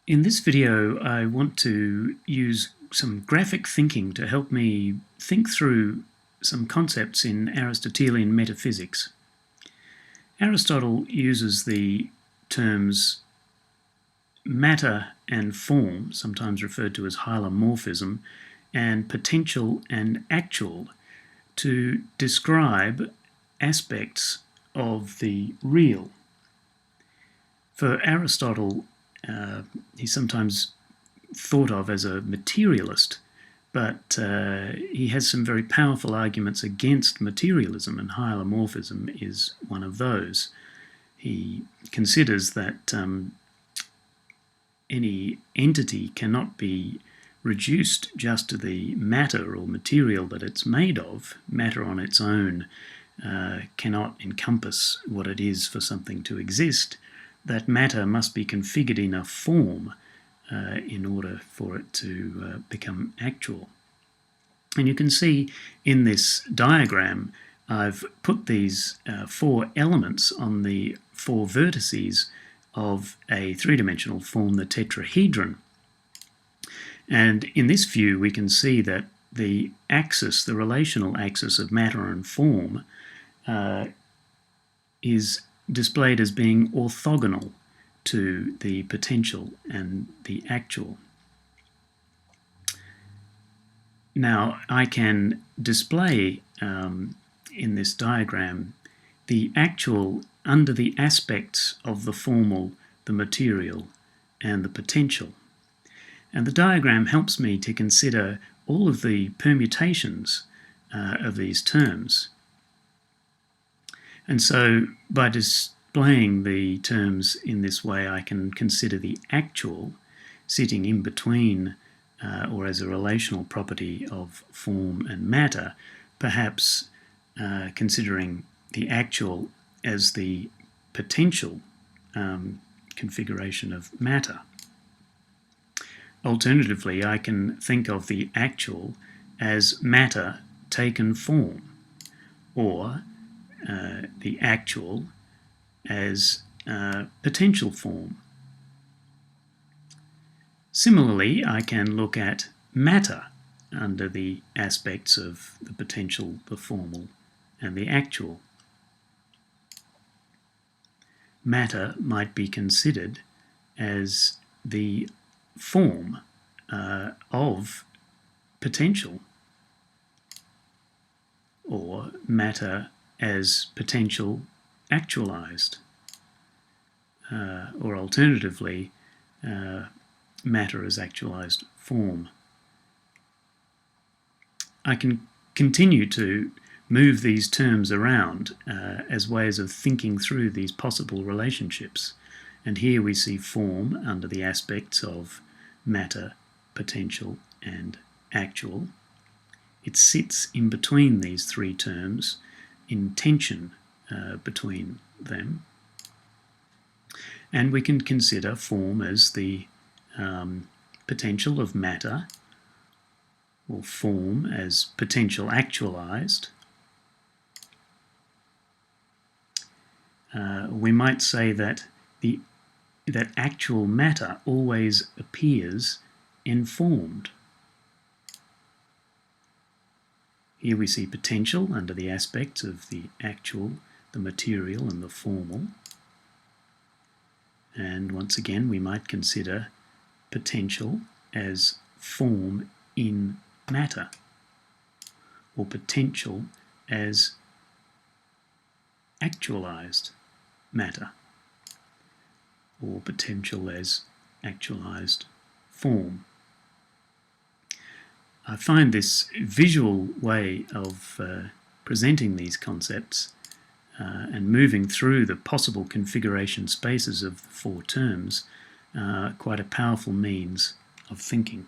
In this video, I want to use some graphic thinking to help me think through some concepts in Aristotelian metaphysics. Aristotle uses the terms matter and form, sometimes referred to as hylomorphism, and potential and actual, to describe aspects of the real. For Aristotle, he's sometimes thought of as a materialist, but he has some very powerful arguments against materialism, and hylomorphism is one of those. He considers that any entity cannot be reduced just to the matter or material that it's made of. Matter on its own cannot encompass what it is for something to exist. That matter must be configured in a form in order for it to become actual. And you can see in this diagram, I've put these four elements on the four vertices of a three-dimensional form, the tetrahedron. And in this view, we can see that the axis, the relational axis of matter and form, is displayed as being orthogonal to the potential and the actual. Now, I can display in this diagram the actual under the aspects of the formal, the material, and the potential. And the diagram helps me to consider all of the permutations of these terms. And so by displaying the terms in this way, I can consider the actual sitting in between or as a relational property of form and matter, perhaps considering the actual as the potential configuration of matter. Alternatively, I can think of the actual as matter taken form, or the actual as potential form. Similarly, I can look at matter under the aspects of the potential, the formal, and the actual. Matter might be considered as the form of potential, or matter as potential actualized, or alternatively, matter as actualized form. I can continue to move these terms around as ways of thinking through these possible relationships. And here we see form under the aspects of matter, potential, and actual. It sits in between these three terms, in tension between them. And we can consider form as the potential of matter, or form as potential actualized. We might say that that actual matter always appears informed. Here we see potential under the aspects of the actual, the material, and the formal. And once again, we might consider potential as form in matter, or potential as actualized matter, or potential as actualized form. I find this visual way of presenting these concepts and moving through the possible configuration spaces of the four terms quite a powerful means of thinking.